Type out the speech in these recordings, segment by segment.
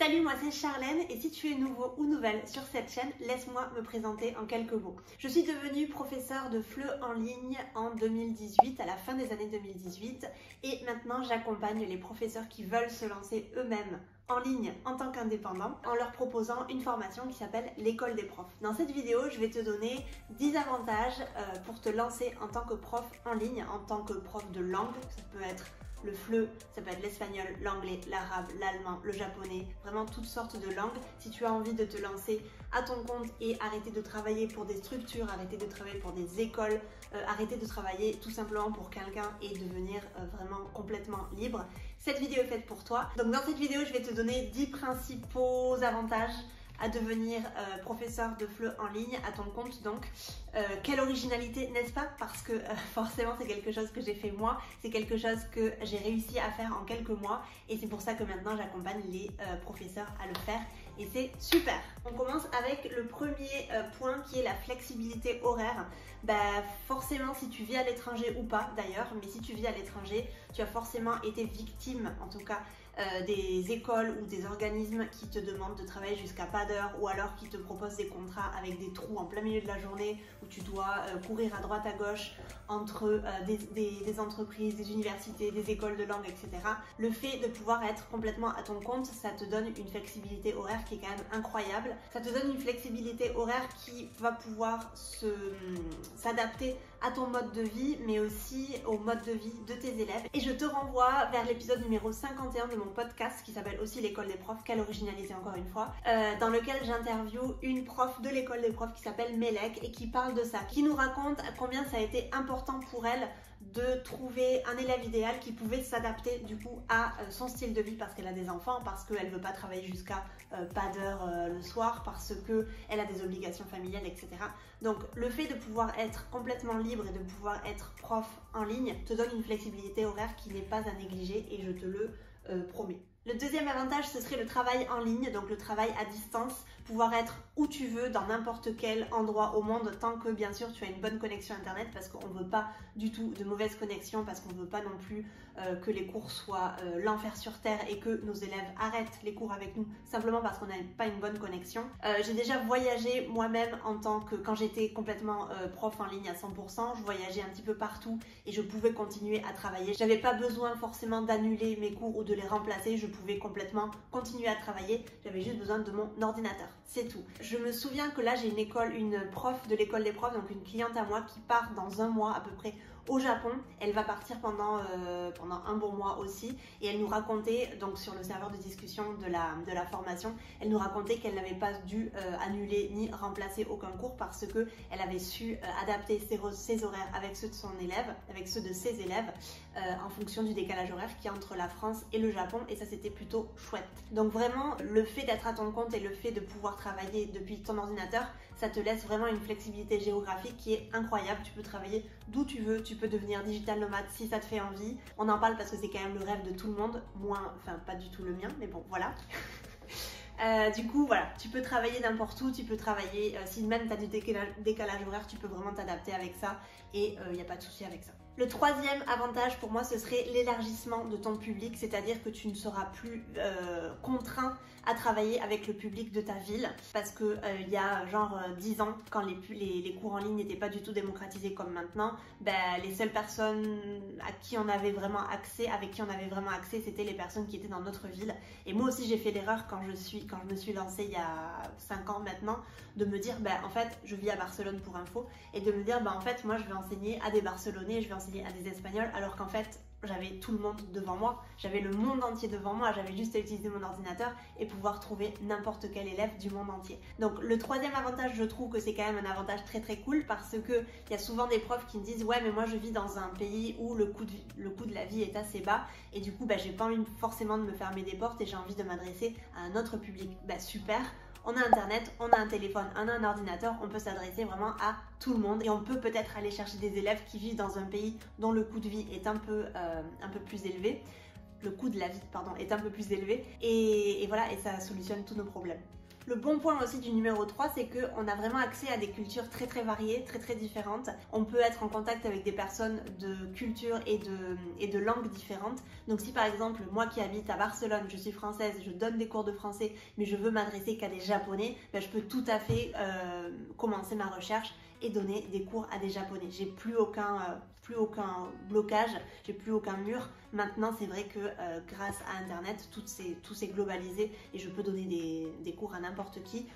Salut, moi c'est Charlène et si tu es nouveau ou nouvelle sur cette chaîne, laisse-moi me présenter en quelques mots. Je suis devenue professeure de FLE en ligne en 2018, à la fin des années 2018 et maintenant j'accompagne les professeurs qui veulent se lancer eux-mêmes en ligne en tant qu'indépendants en leur proposant une formation qui s'appelle l'école des profs. Dans cette vidéo, je vais te donner 10 avantages pour te lancer en tant que prof en ligne, en tant que prof de langue. Ça peut être le FLE, ça peut être l'espagnol, l'anglais, l'arabe, l'allemand, le japonais, vraiment toutes sortes de langues. Si tu as envie de te lancer à ton compte et arrêter de travailler pour des structures, arrêter de travailler pour des écoles, arrêter de travailler tout simplement pour quelqu'un et devenir vraiment complètement libre, cette vidéo est faite pour toi. Donc dans cette vidéo, je vais te donner 10 principaux avantages à devenir professeur de FLE en ligne à ton compte. Donc quelle originalité, n'est-ce pas? Parce que forcément c'est quelque chose que j'ai fait moi, c'est quelque chose que j'ai réussi à faire en quelques mois et c'est pour ça que maintenant j'accompagne les professeurs à le faire et c'est super. On commence avec le premier point qui est la flexibilité horaire. Forcément, si tu vis à l'étranger ou pas d'ailleurs, mais si tu vis à l'étranger, tu as forcément été victime en tout cas des écoles ou des organismes qui te demandent de travailler jusqu'à pas d'heure ou alors qui te proposent des contrats avec des trous en plein milieu de la journée où tu dois courir à droite à gauche entre des entreprises, des universités, des écoles de langue, etc. Le fait de pouvoir être complètement à ton compte, ça te donne une flexibilité horaire qui est quand même incroyable. Ça te donne une flexibilité horaire qui va pouvoir s'adapter à ton mode de vie, mais aussi au mode de vie de tes élèves. Et je te renvoie vers l'épisode numéro 51 de mon podcast qui s'appelle aussi l'école des profs, quelle originalité encore une fois, dans lequel j'interviewe une prof de l'école des profs qui s'appelle Melek et qui parle de ça, qui nous raconte combien ça a été important pour elle de trouver un élève idéal qui pouvait s'adapter du coup à son style de vie parce qu'elle a des enfants, parce qu'elle veut pas travailler jusqu'à pas d'heure le soir, parce qu'elle a des obligations familiales, etc. Donc le fait de pouvoir être complètement libre et de pouvoir être prof en ligne te donne une flexibilité horaire qui n'est pas à négliger et je te le promets. Le deuxième avantage, ce serait le travail en ligne, donc le travail à distance, pouvoir être où tu veux, dans n'importe quel endroit au monde, tant que bien sûr tu as une bonne connexion internet, parce qu'on ne veut pas du tout de mauvaise connexion, parce qu'on ne veut pas non plus que les cours soient l'enfer sur terre et que nos élèves arrêtent les cours avec nous, simplement parce qu'on n'a pas une bonne connexion. J'ai déjà voyagé moi-même en tant que, quand j'étais complètement prof en ligne à 100%, je voyageais un petit peu partout et je pouvais continuer à travailler. J'avais pas besoin forcément d'annuler mes cours ou de les remplacer, je pouvais complètement continuer à travailler, j'avais juste besoin de mon ordinateur, c'est tout. Je me souviens que là j'ai une prof de l'école des profs, donc une cliente à moi qui part dans un mois à peu près au Japon. Elle va partir pendant un bon mois aussi et elle nous racontait, donc sur le serveur de discussion de la formation, elle nous racontait qu'elle n'avait pas dû annuler ni remplacer aucun cours parce que elle avait su adapter ses horaires avec ceux de son élève, avec ceux de ses élèves en fonction du décalage horaire qui est entre la France et le Japon et ça c'était plutôt chouette. Donc vraiment le fait d'être à ton compte et le fait de pouvoir travailler depuis ton ordinateur, ça te laisse vraiment une flexibilité géographique qui est incroyable. Tu peux travailler d'où tu veux, tu peux devenir digital nomade si ça te fait envie. On en parle parce que c'est quand même le rêve de tout le monde, enfin pas du tout le mien, mais bon voilà. Du coup voilà, tu peux travailler n'importe où, tu peux travailler, si même tu as du décalage horaire, tu peux vraiment t'adapter avec ça et il n'y a pas de souci avec ça. Le troisième avantage pour moi, ce serait l'élargissement de ton public, c'est-à-dire que tu ne seras plus contraint à travailler avec le public de ta ville parce que il y a genre 10 ans, quand les cours en ligne n'étaient pas du tout démocratisés comme maintenant, les seules personnes à qui on avait vraiment accès, c'était les personnes qui étaient dans notre ville. Et moi aussi j'ai fait l'erreur quand je me suis lancée il y a 5 ans maintenant, de me dire en fait je vis à Barcelone pour info et de me dire en fait moi je vais enseigner à des Barcelonais, je vais enseigner à des Espagnols alors qu'en fait j'avais tout le monde devant moi, j'avais le monde entier devant moi, j'avais juste à utiliser mon ordinateur et pouvoir trouver n'importe quel élève du monde entier. Donc le troisième avantage, je trouve que c'est quand même un avantage très très cool parce que il y a souvent des profs qui me disent ouais mais moi je vis dans un pays où le coût de la vie est assez bas et du coup j'ai pas envie forcément de me fermer des portes et j'ai envie de m'adresser à un autre public. Super, on a internet, on a un téléphone, on a un ordinateur, on peut s'adresser vraiment à tout le monde et on peut peut-être aller chercher des élèves qui vivent dans un pays dont le coût de vie est un peu plus élevé. Le coût de la vie, pardon, est un peu plus élevé et voilà, et ça solutionne tous nos problèmes. Le bon point aussi du numéro 3, c'est qu'on a vraiment accès à des cultures très très variées, très très différentes. On peut être en contact avec des personnes de cultures et de langues différentes. Donc si par exemple, moi qui habite à Barcelone, je suis française, je donne des cours de français, mais je veux m'adresser qu'à des Japonais, ben, je peux tout à fait commencer ma recherche et donner des cours à des Japonais. J'ai plus aucun blocage, j'ai plus aucun mur. Maintenant, c'est vrai que grâce à Internet, tout s'est globalisé et je peux donner des cours à n'importe qui.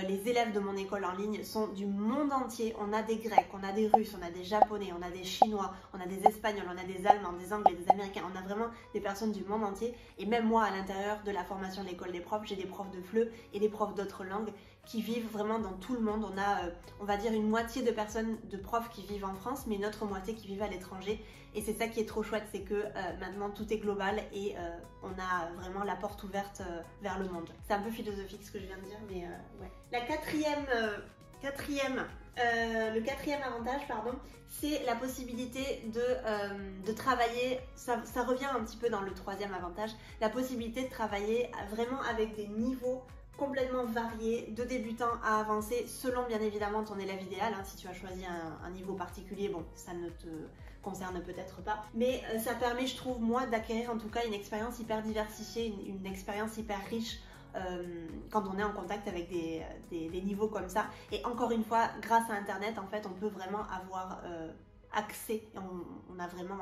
Les élèves de mon école en ligne sont du monde entier. On a des Grecs, on a des Russes, on a des Japonais, on a des Chinois, on a des Espagnols, on a des Allemands, des Anglais, des Américains. On a vraiment des personnes du monde entier. Et même moi, à l'intérieur de la formation de l'école des profs, j'ai des profs de FLE et des profs d'autres langues qui vivent vraiment dans tout le monde. On a, on va dire, une moitié de personnes, de profs qui vivent en France, mais une autre moitié qui vivent à l'étranger. Et c'est ça qui est trop chouette, c'est que maintenant tout est global et on a vraiment la porte ouverte vers le monde. C'est un peu philosophique ce que je viens de dire, mais ouais. Le quatrième avantage, pardon, c'est la possibilité de travailler, ça revient un petit peu dans le troisième avantage, la possibilité de travailler vraiment avec des niveaux complètement variés, de débutant à avancé, selon bien évidemment ton élève idéal. Hein. Si tu as choisi un niveau particulier, bon, ça ne te concerne peut-être pas, mais ça permet, je trouve, moi, d'acquérir en tout cas une expérience hyper diversifiée, une expérience hyper riche quand on est en contact avec des niveaux comme ça. Et encore une fois, grâce à Internet, en fait, on peut vraiment avoir accès, on a vraiment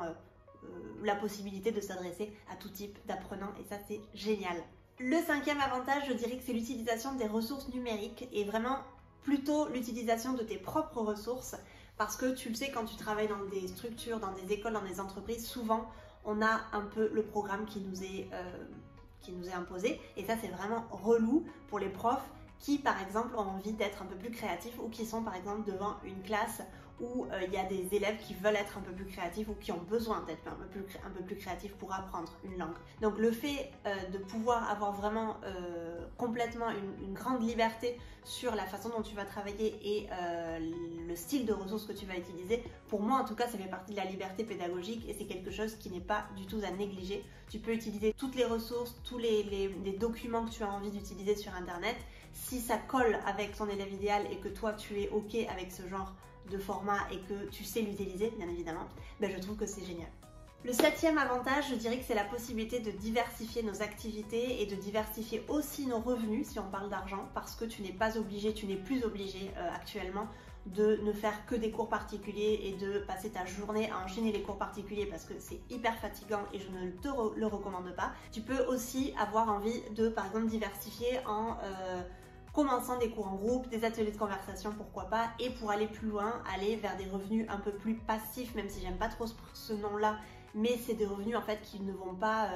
la possibilité de s'adresser à tout type d'apprenants et ça, c'est génial. Le cinquième avantage, je dirais que c'est l'utilisation des ressources numériques et vraiment plutôt l'utilisation de tes propres ressources parce que tu le sais, quand tu travailles dans des structures, dans des écoles, dans des entreprises, souvent on a un peu le programme qui nous est imposé et ça c'est vraiment relou pour les profs qui par exemple ont envie d'être un peu plus créatifs ou qui sont par exemple devant une classe où il y a des élèves qui veulent être un peu plus créatifs ou qui ont besoin d'être un peu plus créatifs pour apprendre une langue. Donc le fait de pouvoir avoir vraiment complètement une grande liberté sur la façon dont tu vas travailler et le style de ressources que tu vas utiliser, pour moi en tout cas ça fait partie de la liberté pédagogique et c'est quelque chose qui n'est pas du tout à négliger. Tu peux utiliser toutes les ressources, tous les documents que tu as envie d'utiliser sur Internet. Si ça colle avec ton élève idéal et que toi tu es ok avec ce genre de format et que tu sais l'utiliser, bien évidemment, ben je trouve que c'est génial. Le septième avantage, je dirais que c'est la possibilité de diversifier nos activités et de diversifier aussi nos revenus si on parle d'argent, parce que tu n'es pas obligé, tu n'es plus obligé actuellement de ne faire que des cours particuliers et de passer ta journée à enchaîner les cours particuliers parce que c'est hyper fatigant et je ne te le recommande pas. Tu peux aussi avoir envie de, par exemple, diversifier en commençant des cours en groupe, des ateliers de conversation, pourquoi pas, et pour aller plus loin, aller vers des revenus un peu plus passifs, même si j'aime pas trop ce nom-là, mais c'est des revenus en fait qui ne vont pas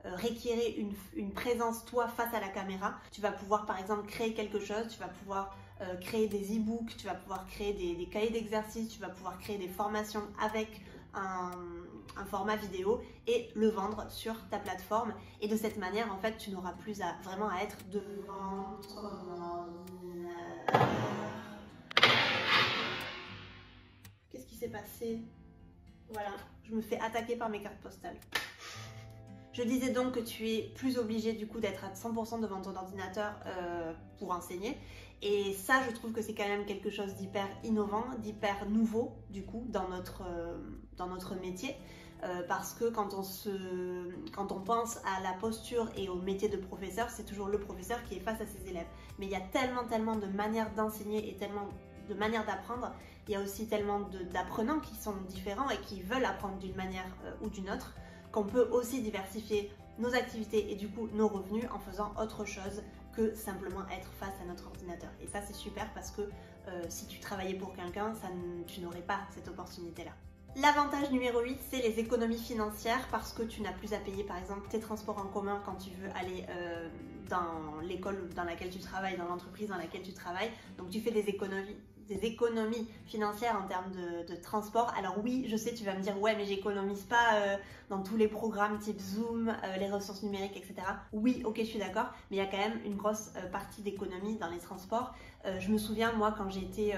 requérir une présence toi face à la caméra. Tu vas pouvoir par exemple créer quelque chose, tu vas pouvoir créer des e-books, tu vas pouvoir créer des cahiers d'exercices, tu vas pouvoir créer des formations avec un format vidéo et le vendre sur ta plateforme et de cette manière en fait tu n'auras plus vraiment à être devant ton ordinateur. Qu'est-ce qui s'est passé? Voilà, je me fais attaquer par mes cartes postales. Je disais donc que tu es plus obligé du coup d'être à 100% devant ton ordinateur pour enseigner. Et ça, je trouve que c'est quand même quelque chose d'hyper innovant, d'hyper nouveau du coup dans notre métier. Parce que quand on pense à la posture et au métier de professeur, c'est toujours le professeur qui est face à ses élèves. Mais il y a tellement de manières d'enseigner et tellement de manières d'apprendre. Il y a aussi tellement d'apprenants qui sont différents et qui veulent apprendre d'une manière ou d'une autre, qu'on peut aussi diversifier nos activités et du coup nos revenus en faisant autre chose que simplement être face à notre ordinateur. Et ça c'est super parce que si tu travaillais pour quelqu'un, tu n'aurais pas cette opportunité-là. L'avantage numéro 8, c'est les économies financières parce que tu n'as plus à payer par exemple tes transports en commun quand tu veux aller dans l'école dans laquelle tu travailles, dans l'entreprise dans laquelle tu travailles. Donc tu fais des économies financières en termes de transport. Alors oui, je sais, tu vas me dire ouais mais j'économise pas dans tous les programmes type Zoom, les ressources numériques, etc. Oui, ok, je suis d'accord, mais il y a quand même une grosse partie d'économie dans les transports. Je me souviens, moi, quand j'étais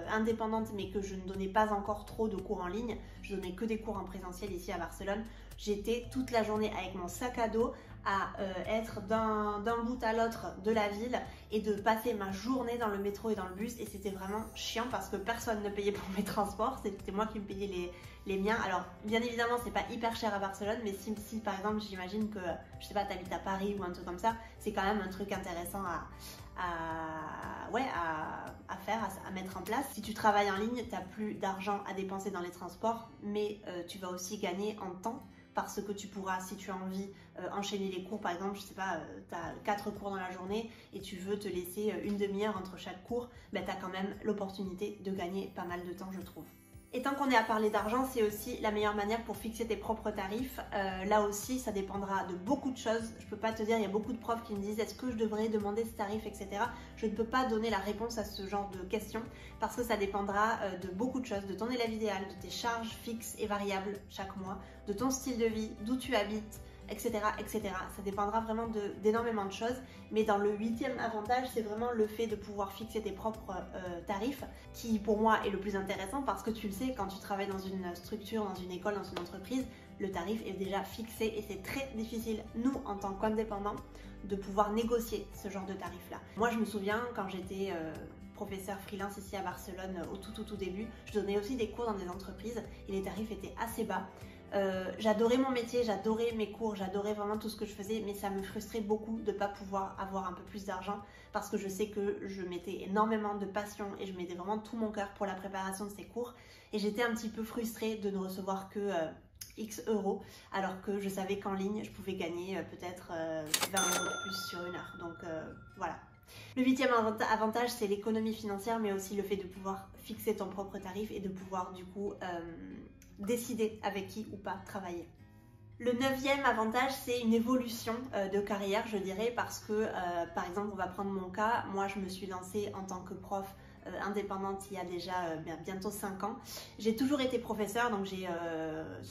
indépendante, mais que je ne donnais pas encore trop de cours en ligne, je donnais que des cours en présentiel ici à Barcelone, j'étais toute la journée avec mon sac à dos à être d'un bout à l'autre de la ville et de passer ma journée dans le métro et dans le bus, et c'était vraiment chiant parce que personne ne payait pour mes transports, c'était moi qui me payais les miens. Alors bien évidemment c'est pas hyper cher à Barcelone, mais si par exemple j'imagine que, je sais pas, t'habites à Paris ou un truc comme ça, c'est quand même un truc intéressant à faire, à mettre en place. Si tu travailles en ligne, tu n'as plus d'argent à dépenser dans les transports, mais tu vas aussi gagner en temps parce que tu pourras, si tu as envie, enchaîner les cours. Par exemple, je sais pas, tu as 4 cours dans la journée et tu veux te laisser une demi-heure entre chaque cours, ben, tu as quand même l'opportunité de gagner pas mal de temps, je trouve. Et tant qu'on est à parler d'argent, c'est aussi la meilleure manière pour fixer tes propres tarifs. Là aussi, ça dépendra de beaucoup de choses. Je peux pas te dire, il y a beaucoup de profs qui me disent est-ce que je devrais demander ce tarif, etc. Je ne peux pas donner la réponse à ce genre de questions parce que ça dépendra de beaucoup de choses, de ton élève idéal, de tes charges fixes et variables chaque mois, de ton style de vie, d'où tu habites, etc., etc. Ça dépendra vraiment d'énormément de choses, mais dans le 8e avantage, c'est vraiment le fait de pouvoir fixer tes propres tarifs, qui pour moi est le plus intéressant parce que tu le sais, quand tu travailles dans une structure, dans une école, dans une entreprise, le tarif est déjà fixé et c'est très difficile, nous, en tant qu'indépendants, de pouvoir négocier ce genre de tarif-là. Moi, je me souviens, quand j'étais professeur freelance ici à Barcelone au tout début, je donnais aussi des cours dans des entreprises et les tarifs étaient assez bas. J'adorais mon métier, j'adorais mes cours, j'adorais vraiment tout ce que je faisais, mais ça me frustrait beaucoup de ne pas pouvoir avoir un peu plus d'argent parce que je sais que je mettais énormément de passion et je mettais vraiment tout mon cœur pour la préparation de ces cours, et j'étais un petit peu frustrée de ne recevoir que X euros, alors que je savais qu'en ligne je pouvais gagner peut-être 20 euros de plus sur une heure. Donc voilà. Le 8e avantage, c'est l'économie financière, mais aussi le fait de pouvoir fixer ton propre tarif et de pouvoir du coup décider avec qui ou pas travailler. Le 9e avantage, c'est une évolution de carrière, je dirais, parce que par exemple, on va prendre mon cas. Moi, je me suis lancée en tant que prof indépendante il y a déjà bientôt 5 ans. J'ai toujours été professeure, donc si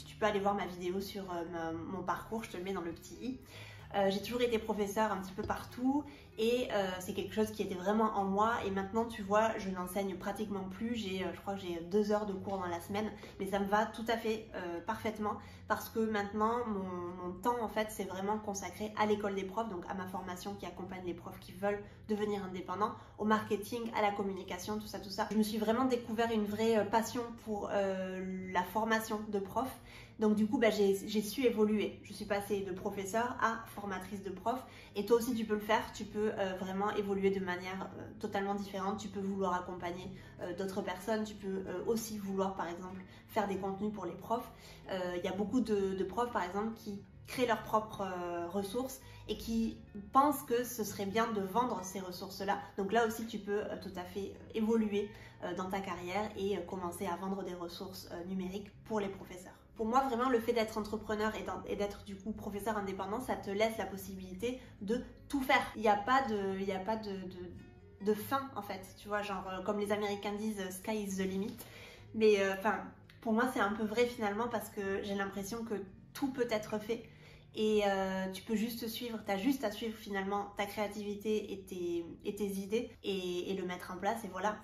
tu peux aller voir ma vidéo sur mon parcours, je te le mets dans le petit i. J'ai toujours été professeure un petit peu partout et c'est quelque chose qui était vraiment en moi, et maintenant tu vois, je n'enseigne pratiquement plus. Je crois que j'ai 2 heures de cours dans la semaine, mais ça me va tout à fait parfaitement parce que maintenant mon temps en fait c'est vraiment consacré à l'école des profs, donc à ma formation qui accompagne les profs qui veulent devenir indépendants, au marketing, à la communication, tout ça. Je me suis vraiment découvert une vraie passion pour la formation de profs. Donc du coup, j'ai su évoluer. Je suis passée de professeur à formatrice de prof. Et toi aussi, tu peux le faire. Tu peux vraiment évoluer de manière totalement différente. Tu peux vouloir accompagner d'autres personnes. Tu peux aussi vouloir, par exemple, faire des contenus pour les profs. Il y a beaucoup de profs, par exemple, qui créent leurs propres ressources et qui pensent que ce serait bien de vendre ces ressources-là. Donc là aussi, tu peux tout à fait évoluer dans ta carrière et commencer à vendre des ressources numériques pour les professeurs. Pour moi, vraiment, le fait d'être entrepreneur et d'être du coup professeur indépendant, ça te laisse la possibilité de tout faire. Il n'y a pas de fin en fait, tu vois, genre comme les Américains disent, sky is the limit. Mais pour moi, c'est un peu vrai finalement parce que j'ai l'impression que tout peut être fait. Et tu peux juste suivre, tu as juste à suivre finalement ta créativité et tes idées et le mettre en place, et voilà.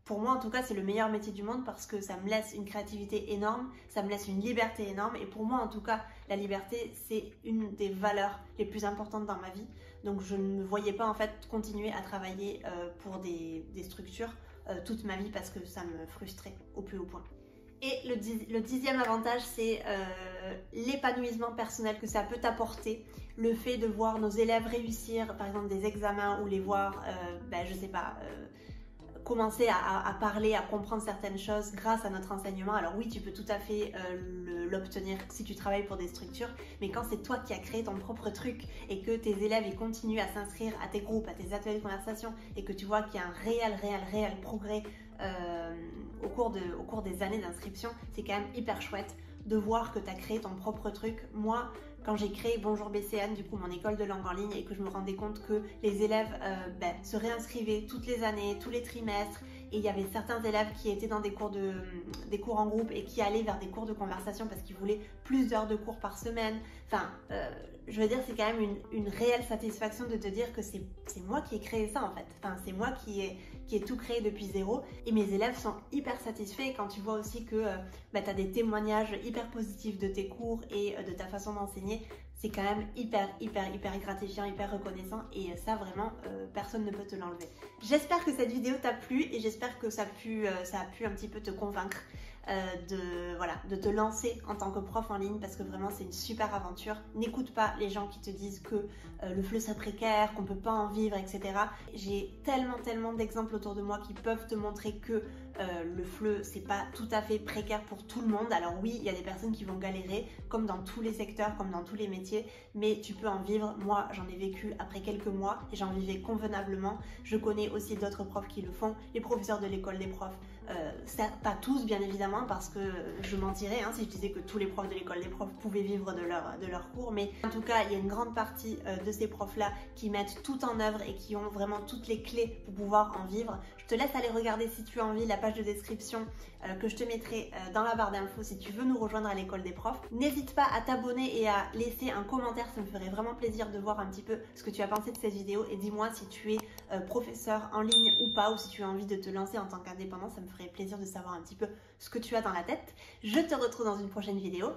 Pour moi en tout cas, c'est le meilleur métier du monde parce que ça me laisse une créativité énorme, ça me laisse une liberté énorme, et pour moi en tout cas, la liberté c'est une des valeurs les plus importantes dans ma vie. Donc je ne me voyais pas en fait continuer à travailler pour des structures toute ma vie parce que ça me frustrait au plus haut point. Et le 10e avantage, c'est l'épanouissement personnel que ça peut t'apporter. Le fait de voir nos élèves réussir, par exemple, des examens, ou les voir, je sais pas, commencer à parler, à comprendre certaines choses grâce à notre enseignement. Alors oui, tu peux tout à fait l'obtenir si tu travailles pour des structures, mais quand c'est toi qui as créé ton propre truc et que tes élèves ils continuent à s'inscrire à tes groupes, à tes ateliers de conversation, et que tu vois qu'il y a un réel progrès au cours des années d'inscription, c'est quand même hyper chouette de voir que tu as créé ton propre truc. Moi, quand j'ai créé Bonjour BCN, du coup mon école de langue en ligne, et que je me rendais compte que les élèves se réinscrivaient toutes les années, tous les trimestres, et il y avait certains élèves qui étaient dans des cours en groupe et qui allaient vers des cours de conversation parce qu'ils voulaient plus d'heures de cours par semaine. Je veux dire, c'est quand même une réelle satisfaction de te dire que c'est moi qui ai créé ça en fait. C'est moi qui ai tout créé depuis zéro, et mes élèves sont hyper satisfaits. Quand tu vois aussi que tu as des témoignages hyper positifs de tes cours et de ta façon d'enseigner, c'est quand même hyper gratifiant, hyper reconnaissant et ça vraiment personne ne peut te l'enlever. J'espère que cette vidéo t'a plu et j'espère que ça a pu un petit peu te convaincre de te lancer en tant que prof en ligne, parce que vraiment c'est une super aventure. N'écoute pas les gens qui te disent que le FLE c'est précaire, qu'on peut pas en vivre, etc. J'ai tellement d'exemples autour de moi qui peuvent te montrer que le FLE c'est pas tout à fait précaire pour tout le monde. Alors oui, il y a des personnes qui vont galérer comme dans tous les secteurs, comme dans tous les métiers, mais tu peux en vivre. Moi j'en ai vécu après quelques mois et j'en vivais convenablement. Je connais aussi d'autres profs qui le font, les professeurs de l'école des profs, pas tous bien évidemment, parce que je mentirais si je disais que tous les profs de l'école des profs pouvaient vivre de leur cours, mais en tout cas il y a une grande partie de ces profs là qui mettent tout en œuvre et qui ont vraiment toutes les clés pour pouvoir en vivre. Je te laisse aller regarder si tu as envie la page de description que je te mettrai dans la barre d'infos si tu veux nous rejoindre à l'école des profs. N'hésite pas à t'abonner et à laisser un commentaire, ça me ferait vraiment plaisir de voir un petit peu ce que tu as pensé de cette vidéo, et dis-moi si tu es professeur en ligne ou pas, ou si tu as envie de te lancer en tant qu'indépendant, ça me ferait plaisir de savoir un petit peu ce que tu as dans la tête. Je te retrouve dans une prochaine vidéo.